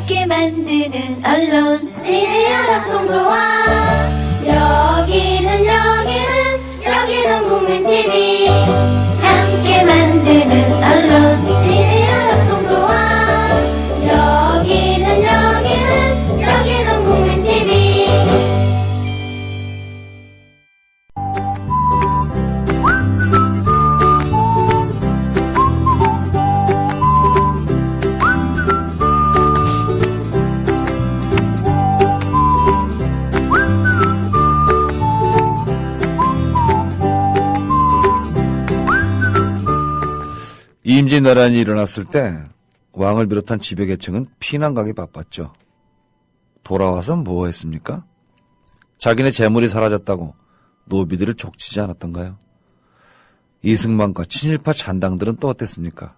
함께 만드는 언론 미디어 합동조합. 여기는 국민TV. 함께 만드는 언론 미디어 합동조합. 여기는 국민TV. 임진왜란이 일어났을 때 왕을 비롯한 지배계층은 피난 가기 바빴죠. 돌아와서 뭐 했습니까? 자기네 재물이 사라졌다고 노비들을 족치지 않았던가요? 이승만과 친일파 잔당들은 또 어땠습니까?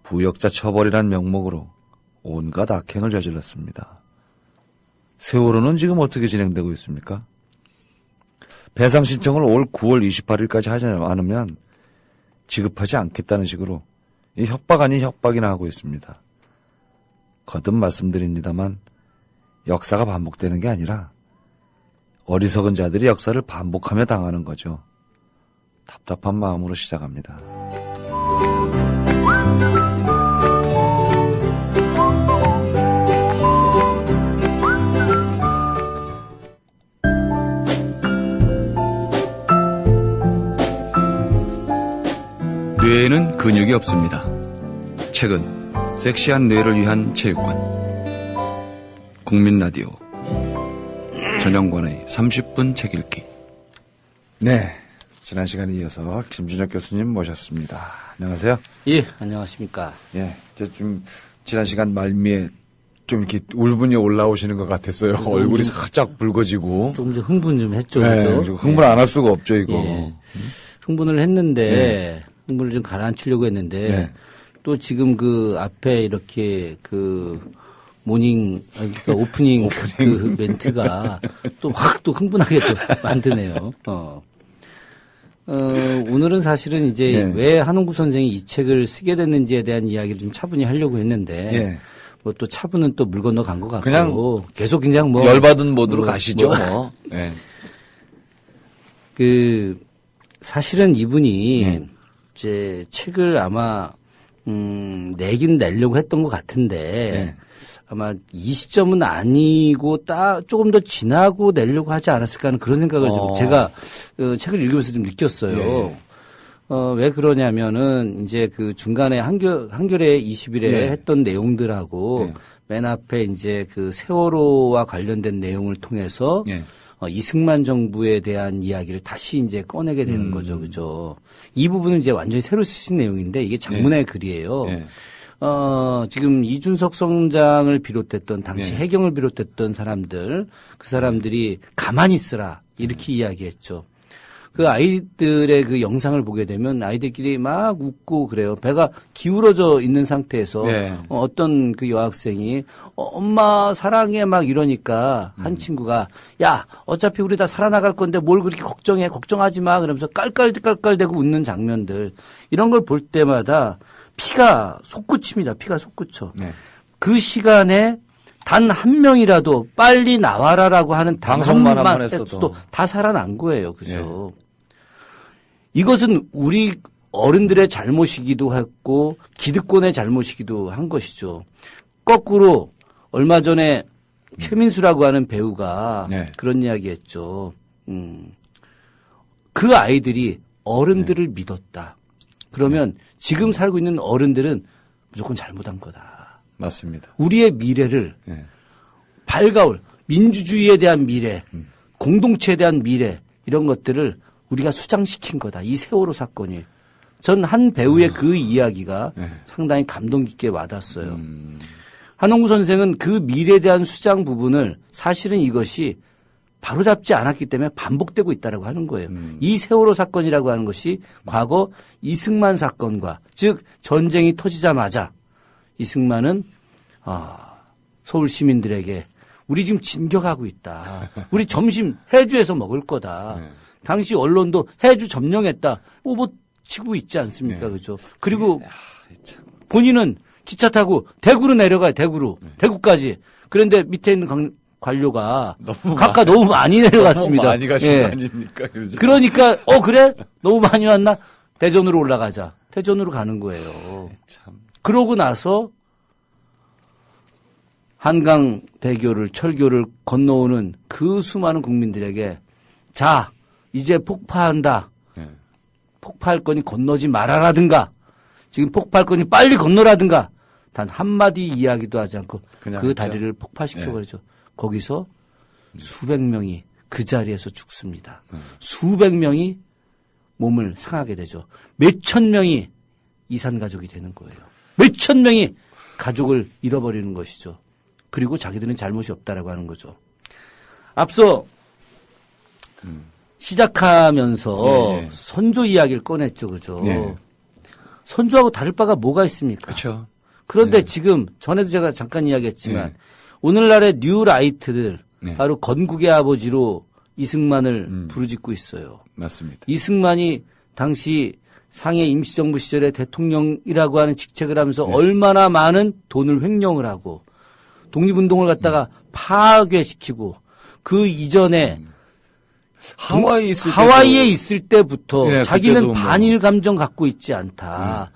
부역자 처벌이란 명목으로 온갖 악행을 저질렀습니다. 세월호는 지금 어떻게 진행되고 있습니까? 배상 신청을 올 9월 28일까지 하지 않으면 지급하지 않겠다는 식으로 협박 아닌 협박이나 하고 있습니다. 거듭 말씀드립니다만 역사가 반복되는 게 아니라 어리석은 자들이 역사를 반복하며 당하는 거죠. 답답한 마음으로 시작합니다. 뇌에는 근육이 없습니다. 최근 섹시한 뇌를 위한 체육관 국민라디오 전영관의 30분 책 읽기. 네, 지난 시간에 이어서 김준혁 교수님 모셨습니다. 안녕하세요. 예, 안녕하십니까. 예, 좀 지난 시간 말미에 좀 이렇게 울분이 올라오시는 것 같았어요. 얼굴이 살짝 붉어지고. 조금 좀 흥분 좀 했죠. 네, 그죠? 흥분 안 할 수가 없죠, 이거. 예. 흥분을 했는데 흥분을 좀 가라앉히려고 했는데 네. 또 지금 그 앞에 이렇게 그 모닝 그러니까 오프닝 그 멘트가 또 확 또 흥분하게 또 만드네요. 오늘은 사실은 이제 네. 왜 한홍구 선생이 이 책을 쓰게 됐는지에 대한 이야기를 좀 차분히 하려고 했는데 예. 뭐 또 차분은 또 물 건너 간 것 같고 그냥 계속 그냥 뭐 열받은 모드로 뭐, 가시죠, 뭐. 예. 그 사실은 이분이 이제 책을 아마 내긴 내려고 했던 것 같은데 네. 아마 이 시점은 아니고 조금 더 지나고 내려고 하지 않았을까 하는 그런 생각을 좀 제가 책을 읽으면서 좀 느꼈어요. 예. 왜 그러냐면은 이제 그 중간에 한겨레 20일에 예. 했던 내용들하고 예. 맨 앞에 이제 그 세월호와 관련된 내용을 통해서 예. 이승만 정부에 대한 이야기를 다시 이제 꺼내게 되는 거죠. 그죠? 이 부분은 이제 완전히 새로 쓰신 내용인데 이게 장문의 글이에요. 예. 지금 이준석 성장을 비롯했던 당시 네. 해경을 비롯했던 사람들, 그 사람들이 가만히 있으라 이렇게 이야기했죠. 그 아이들의 그 영상을 보게 되면 아이들끼리 막 웃고 그래요. 배가 기울어져 있는 상태에서 네. 어떤 그 여학생이 엄마 사랑해 막 이러니까 한 친구가 야 어차피 우리 다 살아나갈 건데 뭘 그렇게 걱정해 걱정하지 마 그러면서 깔깔대고 웃는 장면들 이런 걸 볼 때마다 피가 솟구칩니다. 피가 솟구쳐. 네. 그 시간에 단 한 명이라도 빨리 나와라라고 하는 방송만 한번 했어도 했어도. 다 살아난 거예요. 그죠? 이것은 우리 어른들의 잘못이기도 했고 기득권의 잘못이기도 한 것이죠. 거꾸로 얼마 전에 최민수라고 하는 배우가 네. 그런 이야기 했죠. 그 아이들이 어른들을 믿었다. 그러면 지금 살고 있는 어른들은 무조건 잘못한 거다. 맞습니다. 우리의 미래를 예. 밝아올 민주주의에 대한 미래, 공동체에 대한 미래 이런 것들을 우리가 수장시킨 거다. 이 세월호 사건이. 전 한 배우의 그 이야기가 상당히 감동 깊게 와닿았어요. 한홍구 선생은 그 미래에 대한 수장 부분을 사실은 이것이 바로잡지 않았기 때문에 반복되고 있다라고 하는 거예요. 이 세월호 사건이라고 하는 것이 과거 이승만 사건과 즉 전쟁이 터지자마자 이승만은 서울 시민들에게 우리 지금 진격하고 있다. 우리 점심 해주에서 먹을 거다. 당시 언론도 해주 점령했다. 뭐 치고 있지 않습니까? 그죠? 그리고 본인은 기차 타고 대구로 내려가요. 대구까지. 그런데 밑에 있는 관료가 각각 너무 많이 내려갔습니다. 너무 많이 가신 예. 거 아닙니까? 그죠? 그러니까 그래? 너무 많이 왔나? 대전으로 올라가자. 대전으로 가는 거예요. 참. 그러고 나서 한강대교를 철교를 건너오는 그 수많은 국민들에게 자 이제 폭파한다. 네. 폭파할 거니 건너지 말아라든가 지금 폭파할 거니 빨리 건너라든가 단 한마디 이야기도 하지 않고 그냥 그 했죠. 다리를 폭파시켜버리죠. 거기서 수백 명이 그 자리에서 죽습니다. 수백 명이 몸을 상하게 되죠. 몇천 명이 이산가족이 되는 거예요. 몇천 명이 가족을 잃어버리는 것이죠. 그리고 자기들은 잘못이 없다라고 하는 거죠. 앞서 시작하면서 예. 선조 이야기를 꺼냈죠. 그죠? 예. 선조하고 다를 바가 뭐가 있습니까? 그렇죠. 그런데 지금 전에도 제가 잠깐 이야기했지만 예. 오늘날의 뉴라이트들 네. 바로 건국의 아버지로 이승만을 부르짖고 있어요. 맞습니다. 이승만이 당시 상해 임시정부 시절에 대통령이라고 하는 직책을 하면서 네. 얼마나 많은 돈을 횡령을 하고 독립운동을 갖다가 파괴시키고 그 이전에 하와이에 있을 때부터 예, 자기는 그때도 뭐. 반일 감정 갖고 있지 않다.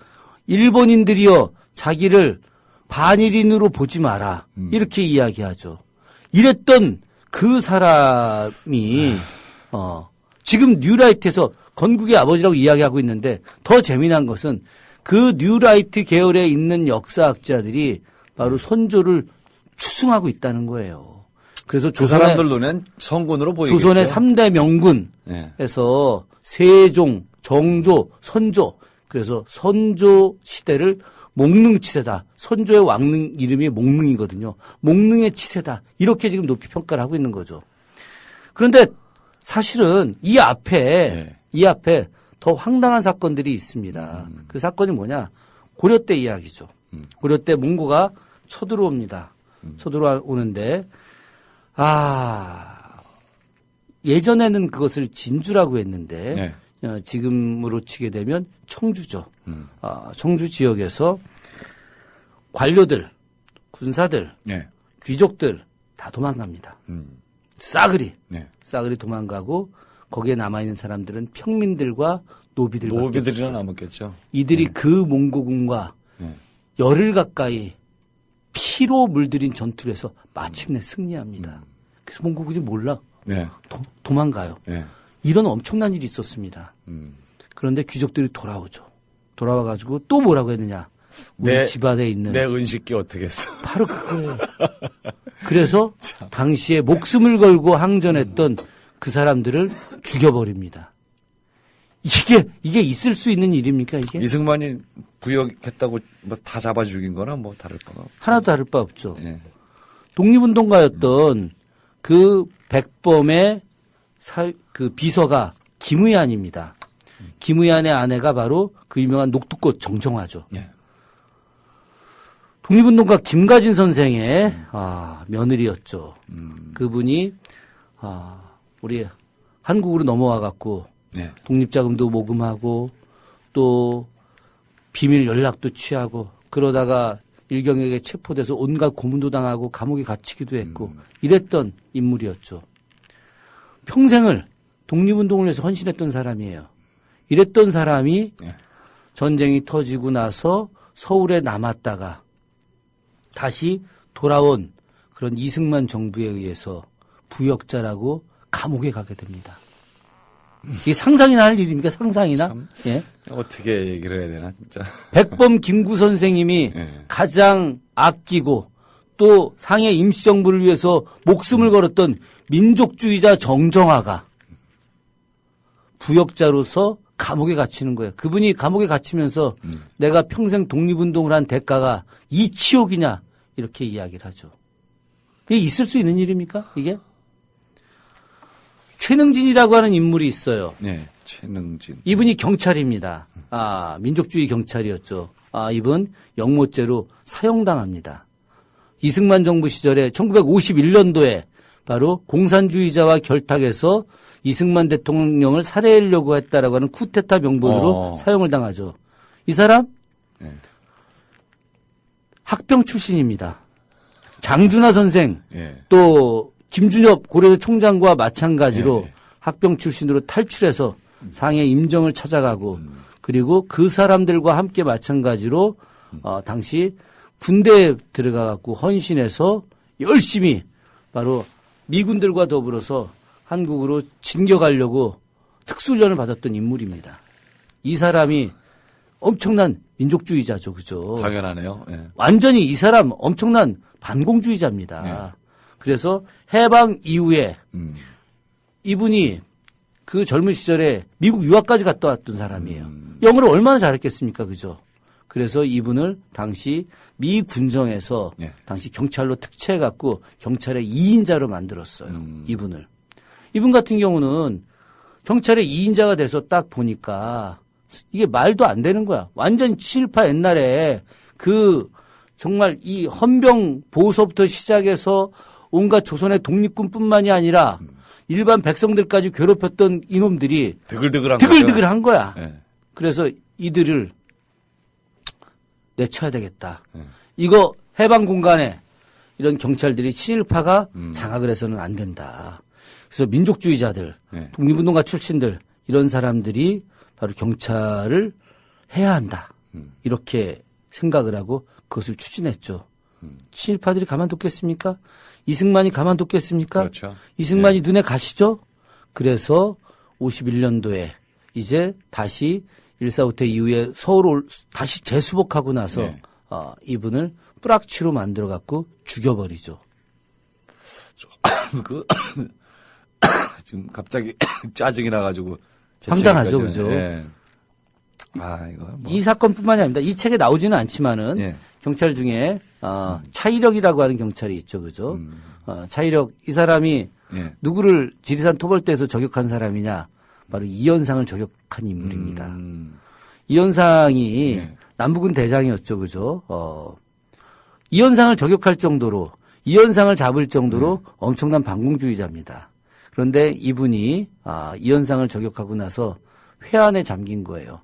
일본인들이여 자기를 반일인으로 보지 마라. 이렇게 이야기하죠. 이랬던 그 사람이 지금 뉴라이트에서 건국의 아버지라고 이야기하고 있는데 더 재미난 것은 그 뉴라이트 계열에 있는 역사학자들이 바로 선조를 추승하고 있다는 거예요. 그래서 그 사람들 눈엔 성군으로 보이겠죠. 조선의 3대 명군에서 예. 세종, 정조, 선조. 그래서 선조 시대를 목능치세다. 선조의 왕릉 이름이 목능이거든요. 목능의 치세다. 이렇게 지금 높이 평가를 하고 있는 거죠. 그런데 사실은 이 앞에 더 황당한 사건들이 있습니다. 그 사건이 뭐냐? 고려 때 이야기죠. 고려 때 몽고가 쳐들어옵니다. 쳐들어오는데 예전에는 그것을 진주라고 했는데 지금으로 치게 되면 청주죠. 청주 지역에서 관료들, 군사들, 귀족들 다 도망갑니다. 싸그리 도망가고 거기에 남아있는 사람들은 평민들과 노비들이나 남았겠죠. 이들이 그 몽고군과 열흘 가까이 피로 물들인 전투를 해서 마침내 승리합니다. 그래서 몽고군이 몰라. 도망가요. 이런 엄청난 일이 있었습니다. 그런데 귀족들이 돌아오죠. 돌아와가지고 또 뭐라고 했느냐. 우리 집안에 있는 내 은식기 어떻게 했어? 바로 그거예요. 그래서 당시에 목숨을 걸고 항전했던 그 사람들을 죽여버립니다. 이게 있을 수 있는 일입니까, 이게? 이승만이 부역했다고 뭐 다 잡아 죽인 거나 뭐 다를 바가 없죠. 하나도 다를 바 없죠. 독립운동가였던 그 백범의 그 비서가 김의안입니다. 김의안의 아내가 바로 그 유명한 녹두꽃 정정화죠. 독립운동가 김가진 선생의 며느리였죠. 그분이 우리 한국으로 넘어와 갖고 독립자금도 모금하고 또 비밀 연락도 취하고 그러다가 일경에게 체포돼서 온갖 고문도 당하고 감옥에 갇히기도 했고 이랬던 인물이었죠. 평생을 독립운동을 위해서 헌신했던 사람이에요. 이랬던 사람이 전쟁이 터지고 나서 서울에 남았다가 다시 돌아온 그런 이승만 정부에 의해서 부역자라고 감옥에 가게 됩니다. 이게 상상이나 할 일입니까? 상상이나? 예. 어떻게 얘기를 해야 되나 진짜. 백범 김구 선생님이 가장 아끼고 또 상해 임시정부를 위해서 목숨을 걸었던 민족주의자 정정화가 부역자로서 감옥에 갇히는 거예요. 그분이 감옥에 갇히면서 내가 평생 독립운동을 한 대가가 이 치욕이냐 이렇게 이야기를 하죠. 이게 있을 수 있는 일입니까? 이게? 최능진이라고 하는 인물이 있어요. 최능진. 이분이 경찰입니다. 민족주의 경찰이었죠. 이분 영모죄로 사형당합니다. 이승만 정부 시절에 1951년도에 바로 공산주의자와 결탁해서 이승만 대통령을 살해하려고 했다라고 하는 쿠데타 명분으로 사형을 당하죠. 이 사람 학병 출신입니다. 장준하 선생 예. 또 김준엽 고려대 총장과 마찬가지로 예. 학병 출신으로 탈출해서 상해 임정을 찾아가고 그리고 그 사람들과 함께 마찬가지로 당시 군대에 들어가 갖고 헌신해서 열심히 바로 미군들과 더불어서 한국으로 진격하려고 특수훈련을 받았던 인물입니다. 이 사람이 엄청난 민족주의자죠. 그죠? 당연하네요. 예. 완전히 이 사람 엄청난 반공주의자입니다. 네. 그래서 해방 이후에 음. 이분이 그 젊은 시절에 미국 유학까지 갔다 왔던 사람이에요. 영어를 얼마나 잘했겠습니까? 그죠? 그래서 이분을 당시 미 군정에서 네. 당시 경찰로 특채해갖고 경찰의 2인자로 만들었어요. 이분을. 이분 같은 경우는 경찰의 2인자가 돼서 딱 보니까 이게 말도 안 되는 거야. 완전 친일파 옛날에 그 정말 이 헌병 보호서부터 시작해서 온갖 조선의 독립군뿐만이 아니라 일반 백성들까지 괴롭혔던 이놈들이 드글드글한 거야. 네. 그래서 이들을 내쳐야 되겠다. 이거 해방 공간에 이런 경찰들이 친일파가 장악을 해서는 안 된다. 그래서 민족주의자들, 네. 독립운동가 출신들 이런 사람들이 바로 경찰을 해야 한다. 이렇게 생각을 하고 그것을 추진했죠. 친일파들이 가만뒀겠습니까? 이승만이 가만뒀겠습니까? 그렇죠. 이승만이 눈에 가시죠? 그래서 51년도에 이제 다시 1.4.5태 이후에 서울을 다시 재수복하고 나서 네. 이분을 뿌락치로 만들어 갖고 죽여버리죠. 지금 갑자기 짜증이 나가지고. 황당하죠, 그죠? 예. 이거 뭐. 이 사건뿐만이 아닙니다. 이 책에 나오지는 않지만은 예. 경찰 중에 차이력이라고 하는 경찰이 있죠, 그죠? 차이력 이 사람이 예. 누구를 지리산 토벌대에서 저격한 사람이냐? 바로 이현상을 저격한 인물입니다. 이현상이 예. 남부군 대장이었죠, 그죠? 이현상을 저격할 정도로 이현상을 잡을 정도로 엄청난 반공주의자입니다. 그런데 이분이 이현상을 저격하고 나서 회한에 잠긴 거예요.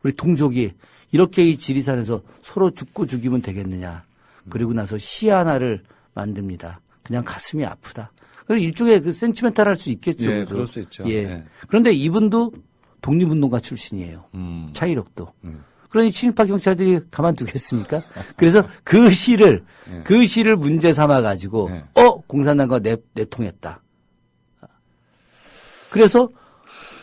우리 동족이 이렇게 이 지리산에서 서로 죽고 죽이면 되겠느냐. 그리고 나서 시 하나를 만듭니다. 그냥 가슴이 아프다. 그래서 일종의 그 센티멘탈할 수 있겠죠. 예, 그죠? 그럴 수 있죠. 예. 예. 그런데 이분도 독립운동가 출신이에요. 차이력도. 그러니 친일파 경찰들이 가만두겠습니까? 그래서 그 시를 문제 삼아 가지고 예. 공산당과 내통했다. 그래서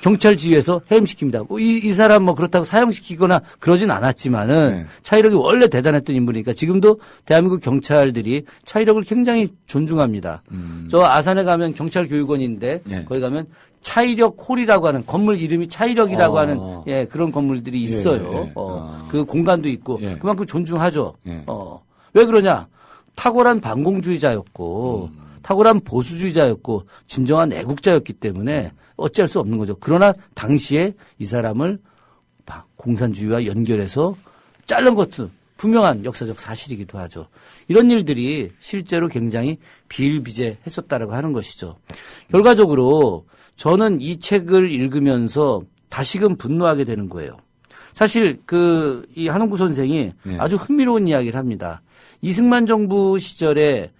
경찰 지휘에서 해임시킵니다. 이 사람 뭐 그렇다고 사형시키거나 그러진 않았지만은 네. 차이력이 원래 대단했던 인물이니까 지금도 대한민국 경찰들이 차이력을 굉장히 존중합니다. 저 아산에 가면 경찰 교육원인데 네. 거기 가면 차이력 홀이라고 하는 건물 이름이 차이력이라고 하는 그런 건물들이 있어요. 예. 그 공간도 있고 예. 그만큼 존중하죠. 예. 왜 그러냐? 탁월한 반공주의자였고 탁월한 보수주의자였고 진정한 애국자였기 때문에 어찌할 수 없는 거죠. 그러나 당시에 이 사람을 공산주의와 연결해서 자른 것도 분명한 역사적 사실이기도 하죠. 이런 일들이 실제로 굉장히 비일비재했었다라고 하는 것이죠. 결과적으로 저는 이 책을 읽으면서 다시금 분노하게 되는 거예요. 사실 이 한홍구 선생이 네. 아주 흥미로운 이야기를 합니다. 이승만 정부 시절에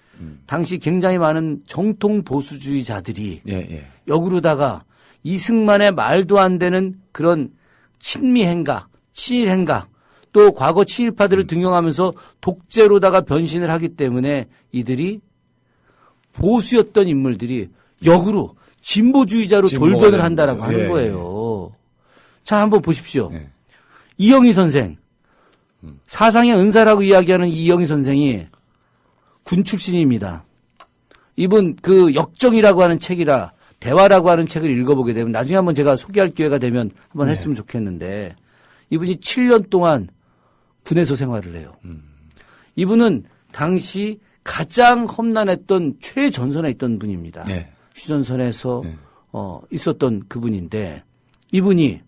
당시 굉장히 많은 정통 보수주의자들이 예. 역으로다가 이승만의 말도 안 되는 그런 친미 행각, 친일 행각, 또 과거 친일파들을 등용하면서 독재로다가 변신을 하기 때문에 이들이 보수였던 인물들이 역으로 진보주의자로 돌변을 한다라고 하는 거예요. 자, 한번 보십시오. 예. 이영희 선생, 사상의 은사라고 이야기하는 이영희 선생이 군 출신입니다. 이분 그 역정이라고 하는 책이라 대화라고 하는 책을 읽어보게 되면 나중에 한번 제가 소개할 기회가 되면 한번 했으면 좋겠는데 이분이 7년 동안 군에서 생활을 해요. 이분은 당시 가장 험난했던 최전선에 있던 분입니다. 네. 휴전선에서 있었던 그분인데 이분이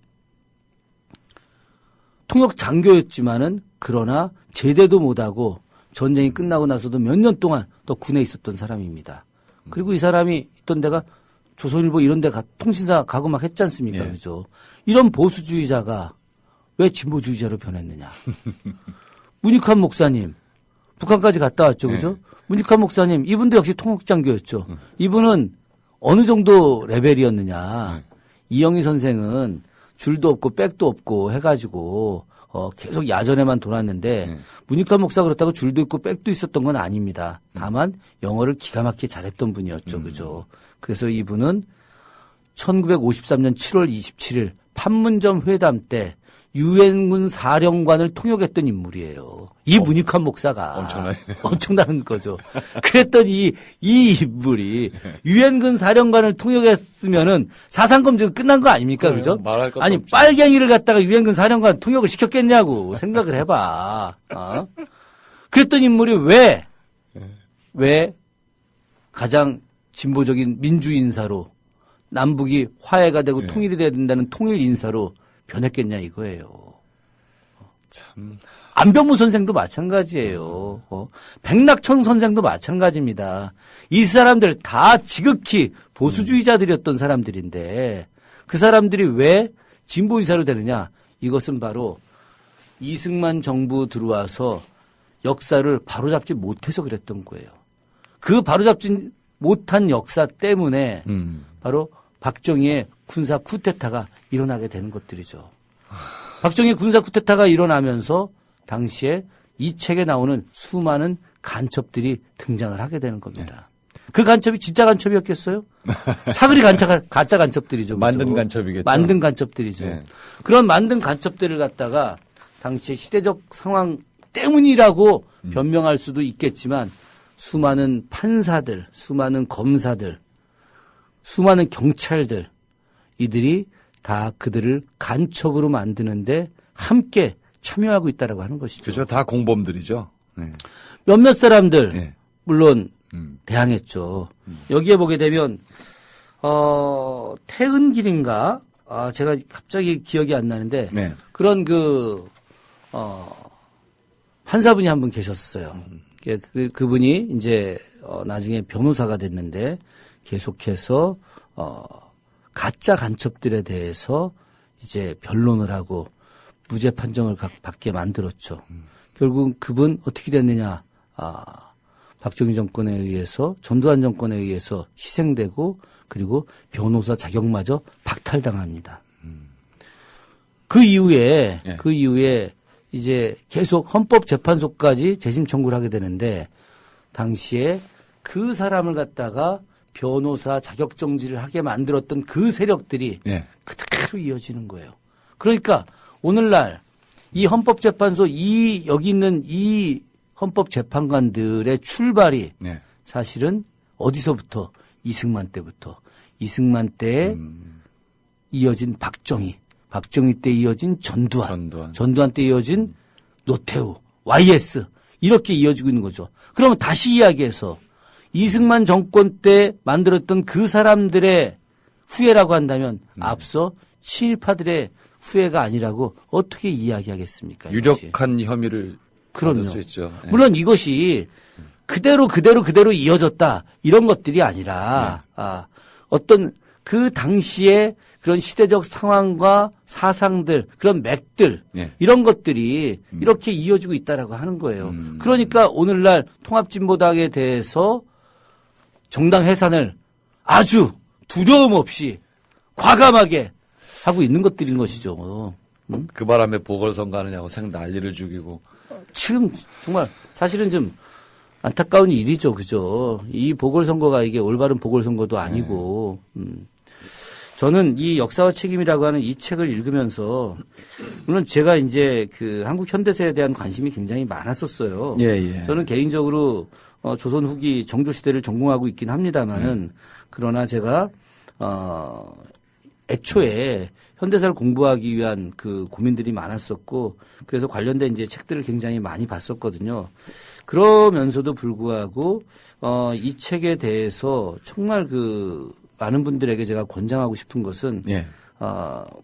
통역 장교였지만은 그러나 제대도 못하고 전쟁이 끝나고 나서도 몇 년 동안 또 군에 있었던 사람입니다. 그리고 이 사람이 있던 데가 조선일보 이런 데 통신사 가고 막 했지 않습니까? 그죠? 이런 보수주의자가 왜 진보주의자로 변했느냐. 문익환 목사님. 북한까지 갔다 왔죠. 네. 그죠? 문익환 목사님, 이분도 역시 통역장교였죠. 이분은 어느 정도 레벨이었느냐. 이영희 선생은 줄도 없고 백도 없고 해가지고 계속 야전에만 돌았는데 문익환 목사가 그렇다고 줄도 있고 백도 있었던 건 아닙니다. 다만 영어를 기가 막히게 잘했던 분이었죠. 그죠? 그래서 이분은 1953년 7월 27일 판문점 회담 때 유엔군 사령관을 통역했던 인물이에요. 이 문익환 목사가. 엄청난 거죠. 그랬더니 이 인물이 유엔군 사령관을 통역했으면은 사상검증 끝난 거 아닙니까? 그죠? 말할 것도 아니, 없지. 빨갱이를 갖다가 유엔군 사령관 통역을 시켰겠냐고 생각을 해봐. 그랬던 인물이 왜 가장 진보적인 민주 인사로 남북이 화해가 되고 통일이 돼야 된다는 통일 인사로 변했겠냐 이거예요. 참. 안병무 선생도 마찬가지예요. 백낙천 선생도 마찬가지입니다. 이 사람들 다 지극히 보수주의자들이었던 사람들인데 그 사람들이 왜 진보인사로 되느냐. 이것은 바로 이승만 정부 들어와서 역사를 바로잡지 못해서 그랬던 거예요. 그 바로잡지 못한 역사 때문에 바로 박정희의 군사 쿠데타가 일어나게 되는 것들이죠. 박정희 군사 쿠데타가 일어나면서 당시에 이 책에 나오는 수많은 간첩들이 등장을 하게 되는 겁니다. 그 간첩이 진짜 간첩이었겠어요? 사그리 가짜 간첩들이죠. 그죠? 만든 간첩이겠죠. 만든 간첩들이죠. 네. 그런 만든 간첩들을 갖다가 당시의 시대적 상황 때문이라고 변명할 수도 있겠지만 수많은 판사들, 수많은 검사들, 수많은 경찰들 이들이 다 그들을 간첩으로 만드는데 함께 참여하고 있다라고 하는 것이죠. 그죠. 다 공범들이죠. 네. 몇몇 사람들 네. 물론 대항했죠. 여기에 보게 되면 태은길인가 제가 갑자기 기억이 안 나는데 네. 그런 판사분이 한 분 계셨어요. 그분이 이제 나중에 변호사가 됐는데 계속해서 가짜 간첩들에 대해서 이제 변론을 하고 무죄 판정을 받게 만들었죠. 결국 그분 어떻게 됐느냐? 박정희 정권에 의해서 전두환 정권에 의해서 희생되고 그리고 변호사 자격마저 박탈당합니다. 그 이후에 이제 계속 헌법재판소까지 재심 청구를 하게 되는데 당시에 그 사람을 갖다가 변호사 자격정지를 하게 만들었던 그 세력들이 그대로 이어지는 거예요. 그러니까 오늘날 이 헌법재판소 여기 있는 이 헌법재판관들의 출발이 사실은 어디서부터 이승만 때부터 이승만 때에 이어진 박정희 때 이어진 전두환 때 이어진 노태우, YS 이렇게 이어지고 있는 거죠. 그러면 다시 이야기해서 이승만 정권 때 만들었던 그 사람들의 후예라고 한다면 앞서 친일파들의 후예가 아니라고 어떻게 이야기하겠습니까? 유력한 혐의를 그럼요. 받을 수 있죠. 네. 물론 이것이 그대로 이어졌다 이런 것들이 아니라 어떤 그 당시에 그런 시대적 상황과 사상들 그런 맥들 이런 것들이 이렇게 이어지고 있다라고 하는 거예요. 그러니까 오늘날 통합진보당에 대해서 정당 해산을 아주 두려움 없이 과감하게 하고 있는 것들인 것이죠. 그 바람에 보궐선거 하느냐고 난리를 죽이고. 지금 정말 사실은 좀 안타까운 일이죠. 그죠? 이 보궐선거가 이게 올바른 보궐선거도 아니고. 저는 이 역사와 책임이라고 하는 이 책을 읽으면서 물론 제가 이제 그 한국 현대사에 대한 관심이 굉장히 많았었어요. 저는 개인적으로 조선 후기 정조 시대를 전공하고 있긴 합니다만은 그러나 제가 애초에 현대사를 공부하기 위한 그 고민들이 많았었고 그래서 관련된 이제 책들을 굉장히 많이 봤었거든요. 그러면서도 불구하고 이 책에 대해서 정말 많은 분들에게 제가 권장하고 싶은 것은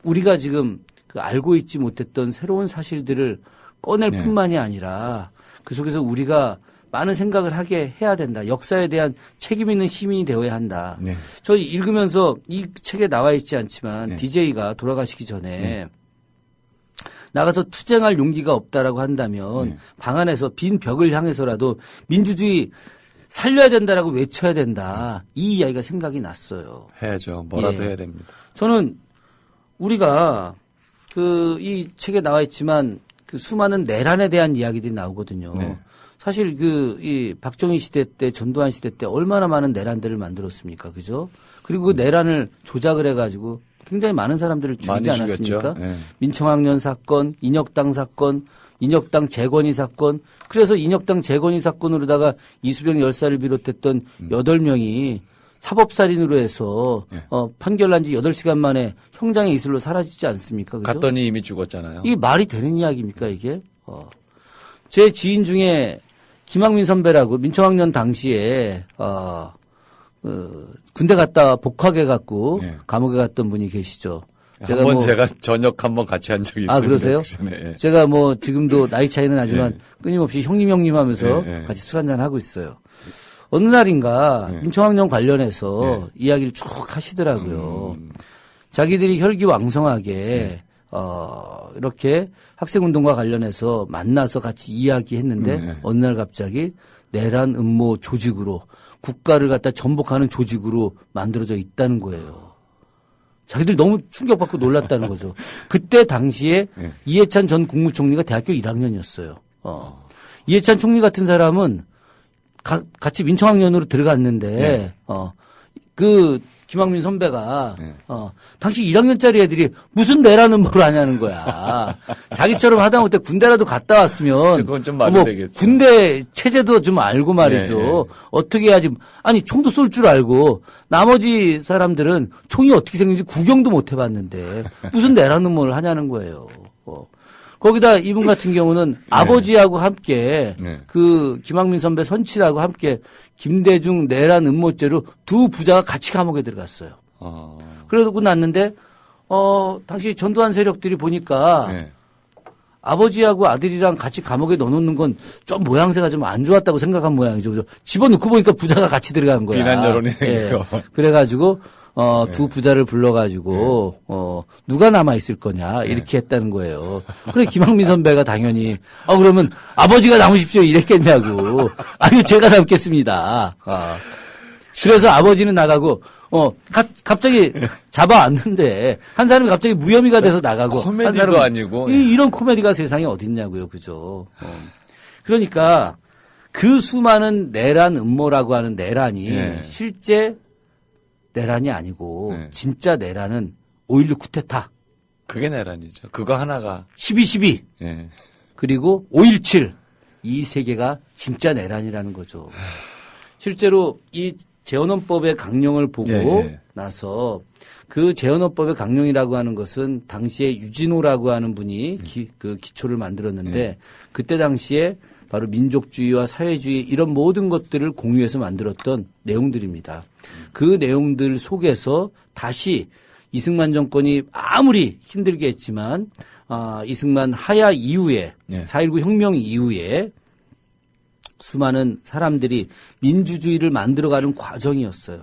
우리가 지금 알고 있지 못했던 새로운 사실들을 꺼낼 뿐만이 아니라 그 속에서 우리가 많은 생각을 하게 해야 된다. 역사에 대한 책임 있는 시민이 되어야 한다. 저 읽으면서 이 책에 나와 있지 않지만 DJ가 돌아가시기 전에 나가서 투쟁할 용기가 없다라고 한다면 방 안에서 빈 벽을 향해서라도 민주주의 살려야 된다라고 외쳐야 된다. 이 이야기가 생각이 났어요. 해야죠. 뭐라도 예. 해야 됩니다. 저는 우리가 이 책에 나와 있지만 그 수많은 내란에 대한 이야기들이 나오거든요. 네. 사실 이 박정희 시대 때, 전두환 시대 때 얼마나 많은 내란들을 만들었습니까? 그죠? 그리고 그 내란을 조작을 해가지고 굉장히 많은 사람들을 죽이지 많이 않았습니까? 죽였죠. 네. 민청학년 사건, 인혁당 사건, 인혁당 재건이 사건. 그래서 인혁당 재건이 사건으로다가 이수병 열사를 비롯했던 8명이 사법살인으로 해서 판결난 지 8시간 만에 형장의 이슬로 사라지지 않습니까? 그죠? 갔더니 이미 죽었잖아요. 이게 말이 되는 이야기입니까, 이게? 제 지인 중에 김학민 선배라고 민청학년 당시에 군대 갔다 복학해 갖고 예. 감옥에 갔던 분이 계시죠. 한번 제가 저녁 한번 같이 한 적이 있습니다. 그러세요? 예. 제가 지금도 나이 차이는 나지만 끊임없이 형님 하면서 예, 예. 같이 술 한잔 하고 있어요. 어느 날인가 예. 민청학년 관련해서 이야기를 쭉 하시더라고요. 자기들이 혈기왕성하게 이렇게 학생운동과 관련해서 만나서 같이 이야기했는데 어느 날 갑자기 내란 음모 조직으로 국가를 갖다 전복하는 조직으로 만들어져 있다는 거예요. 자기들 너무 충격받고 놀랐다는 거죠. 그때 당시에 이해찬 전 국무총리가 대학교 1학년이었어요. 이해찬 총리 같은 사람은 같이 민청학년으로 들어갔는데 김학민 선배가 당시 1학년짜리 애들이 무슨 내란 음모를 하냐는 거야. 자기처럼 하다못해 군대라도 갔다 왔으면 그건 좀 말이 되겠죠. 군대 체제도 좀 알고 말이죠. 어떻게 해야지. 아니 총도 쏠 줄 알고 나머지 사람들은 총이 어떻게 생긴지 구경도 못 해봤는데 무슨 내란 음모를 하냐는 거예요. 거기다 이분 같은 경우는 아버지하고 함께 그 김학민 선배 선치라고 함께 김대중 내란 음모죄로 두 부자가 같이 감옥에 들어갔어요. 그러고 났는데 당시 전두환 세력들이 보니까 아버지하고 아들이랑 같이 감옥에 넣어놓는 건 좀 모양새가 좀 안 좋았다고 생각한 모양이죠. 그죠? 집어넣고 보니까 부자가 같이 들어간 거야. 비난 여론이 생기고. 그래가지고 두 부자를 불러가지고, 누가 남아있을 거냐, 이렇게 했다는 거예요. 그래, 김학민 선배가 당연히, 그러면 아버지가 남으십시오, 이랬겠냐고. 아니, 제가 남겠습니다. 그래서 아버지는 나가고, 갑자기 잡아왔는데, 한 사람이 갑자기 무혐의가 돼서 나가고. 코미디도 한 사람은 아니고. 이런 코미디가 세상에 어딨냐고요, 그죠. 그러니까, 그 수많은 내란 음모라고 하는 내란이 실제 내란이 아니고 진짜 내란은 5.16 쿠데타. 그게 내란이죠. 그거 하나가. 12.12. 그리고 5.17. 이 세 개가 진짜 내란이라는 거죠. 실제로 이 재헌헌법의 강령을 보고 나서 그 재헌헌법의 강령이라고 하는 것은 당시에 유진호라고 하는 분이 그 기초를 만들었는데 그때 당시에 바로 민족주의와 사회주의 이런 모든 것들을 공유해서 만들었던 내용들입니다. 그 내용들 속에서 다시 이승만 정권이 아무리 힘들게 했지만 이승만 하야 이후에 4.19 혁명 이후에 수많은 사람들이 민주주의를 만들어가는 과정이었어요.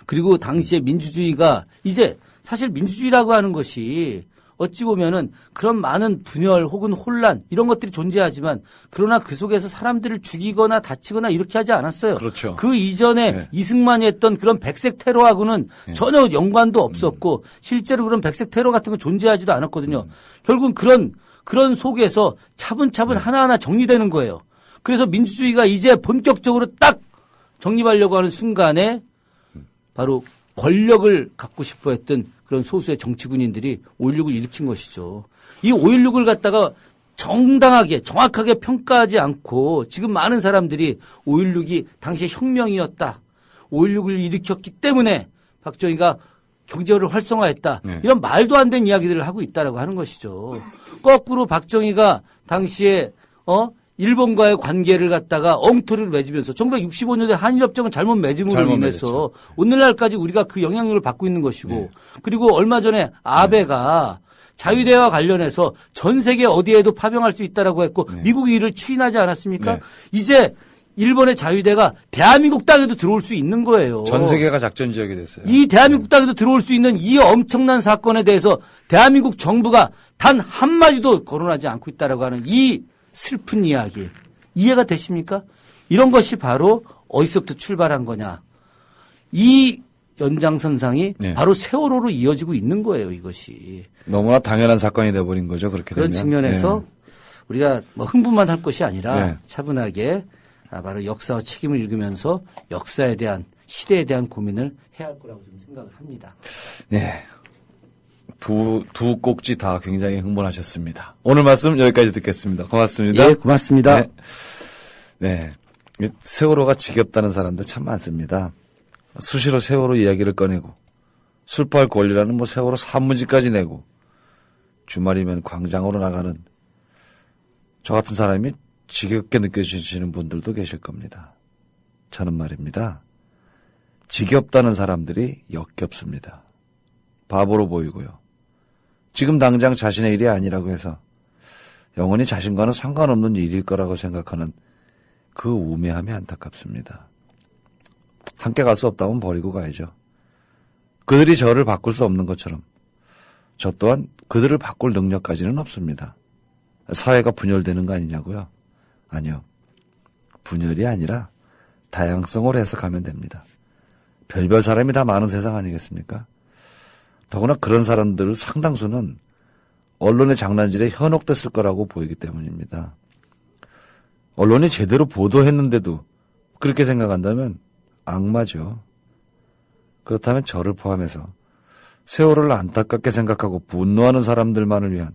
그리고 당시에 민주주의가 이제 사실 민주주의라고 하는 것이 어찌 보면은 그런 많은 분열 혹은 혼란 이런 것들이 존재하지만 그러나 그 속에서 사람들을 죽이거나 다치거나 이렇게 하지 않았어요. 그렇죠. 그 이전에 이승만이 했던 그런 백색 테러하고는 전혀 연관도 없었고 실제로 그런 백색 테러 같은 건 존재하지도 않았거든요. 결국은 그런 속에서 차분차분 하나하나 정리되는 거예요. 그래서 민주주의가 이제 본격적으로 딱 정립하려고 하는 순간에 바로 권력을 갖고 싶어 했던 그런 소수의 정치군인들이 5.16을 일으킨 것이죠. 이 5.16을 갖다가 정당하게 정확하게 평가하지 않고 지금 많은 사람들이 5.16이 당시에 혁명이었다. 5.16을 일으켰기 때문에 박정희가 경제를 활성화했다. 이런 말도 안 되는 이야기들을 하고 있다라고 하는 것이죠. 거꾸로 박정희가 당시에 일본과의 관계를 갖다가 엉터리로 맺으면서 1965년에 한일협정은 잘못 맺음으로 인해서 오늘날까지 우리가 그 영향력을 받고 있는 것이고 그리고 얼마 전에 아베가 자유대와 관련해서 전 세계 어디에도 파병할 수 있다라고 했고 미국이 이를 추인하지 않았습니까? 이제 일본의 자위대가 대한민국 땅에도 들어올 수 있는 거예요. 전 세계가 작전 지역이 됐어요. 이 대한민국 땅에도 들어올 수 있는 이 엄청난 사건에 대해서 대한민국 정부가 단 한마디도 거론하지 않고 있다라고 하는 이 슬픈 이야기. 이해가 되십니까? 이런 것이 바로 어디서부터 출발한 거냐. 이 연장선상이 네. 바로 세월호로 이어지고 있는 거예요, 이것이. 너무나 당연한 사건이 돼버린 거죠. 그렇게 그런 되면. 측면에서 우리가 뭐 흥분만 할 것이 아니라 네. 차분하게 바로 역사와 책임을 읽으면서 역사에 대한 시대에 대한 고민을 해야 할 거라고 좀 생각을 합니다. 네. 두 꼭지 다 굉장히 흥분하셨습니다. 오늘 말씀 여기까지 듣겠습니다. 고맙습니다. 예, 고맙습니다. 네. 세월호가 지겹다는 사람들 참 많습니다. 수시로 세월호 이야기를 꺼내고 슬퍼할 권리라는 뭐 세월호 산문지까지 내고 주말이면 광장으로 나가는 저 같은 사람이 지겹게 느껴지시는 분들도 계실 겁니다. 저는 말입니다. 지겹다는 사람들이 역겹습니다. 바보로 보이고요. 지금 당장 자신의 일이 아니라고 해서 영원히 자신과는 상관없는 일일 거라고 생각하는 그 우매함이 안타깝습니다. 함께 갈 수 없다면 버리고 가야죠. 그들이 저를 바꿀 수 없는 것처럼 저 또한 그들을 바꿀 능력까지는 없습니다. 사회가 분열되는 거 아니냐고요? 아니요. 분열이 아니라 다양성으로 해석하면 됩니다. 별별 사람이 다 많은 세상 아니겠습니까? 더구나 그런 사람들 상당수는 언론의 장난질에 현혹됐을 거라고 보이기 때문입니다. 언론이 제대로 보도했는데도 그렇게 생각한다면 악마죠. 그렇다면 저를 포함해서 세월호를 안타깝게 생각하고 분노하는 사람들만을 위한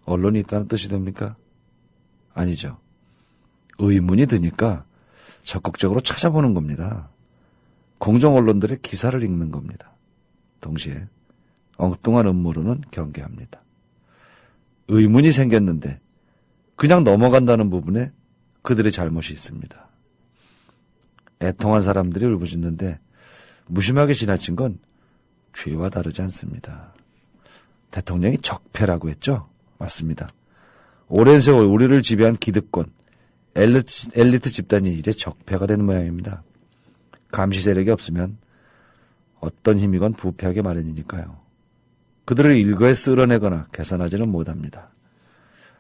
언론이 있다는 뜻이 됩니까? 아니죠. 의문이 드니까 적극적으로 찾아보는 겁니다. 공정 언론들의 기사를 읽는 겁니다. 동시에 엉뚱한 음모론은 경계합니다. 의문이 생겼는데 그냥 넘어간다는 부분에 그들의 잘못이 있습니다. 애통한 사람들이 울부짖는데 무심하게 지나친 건 죄와 다르지 않습니다. 대통령이 적폐라고 했죠? 맞습니다. 오랜 세월 우리를 지배한 기득권, 엘리트 집단이 이제 적폐가 되는 모양입니다. 감시 세력이 없으면 어떤 힘이건 부패하게 마련이니까요. 그들을 일거에 쓸어내거나 개선하지는 못합니다.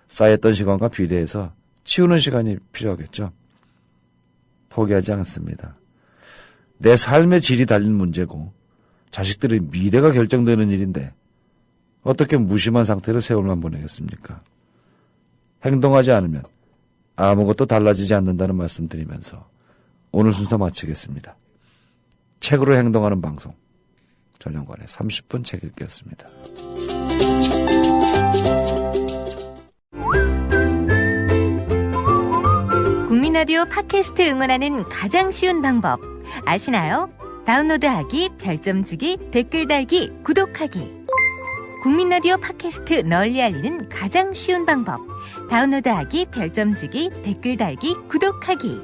쌓였던 시간과 비례해서 치우는 시간이 필요하겠죠. 포기하지 않습니다. 내 삶의 질이 달린 문제고 자식들의 미래가 결정되는 일인데 어떻게 무심한 상태로 세월만 보내겠습니까? 행동하지 않으면 아무것도 달라지지 않는다는 말씀 드리면서 오늘 순서 마치겠습니다. 책으로 행동하는 방송 전영관의 30분 책 읽기였습니다. 국민라디오 팟캐스트 응원하는 가장 쉬운 방법 아시나요? 다운로드하기, 별점 주기, 댓글 달기, 구독하기. 국민라디오 팟캐스트 널리 알리는 가장 쉬운 방법. 다운로드하기, 별점 주기, 댓글 달기, 구독하기.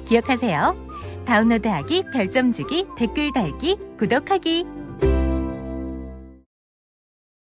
기억하세요. 다운로드하기, 별점 주기, 댓글 달기, 구독하기.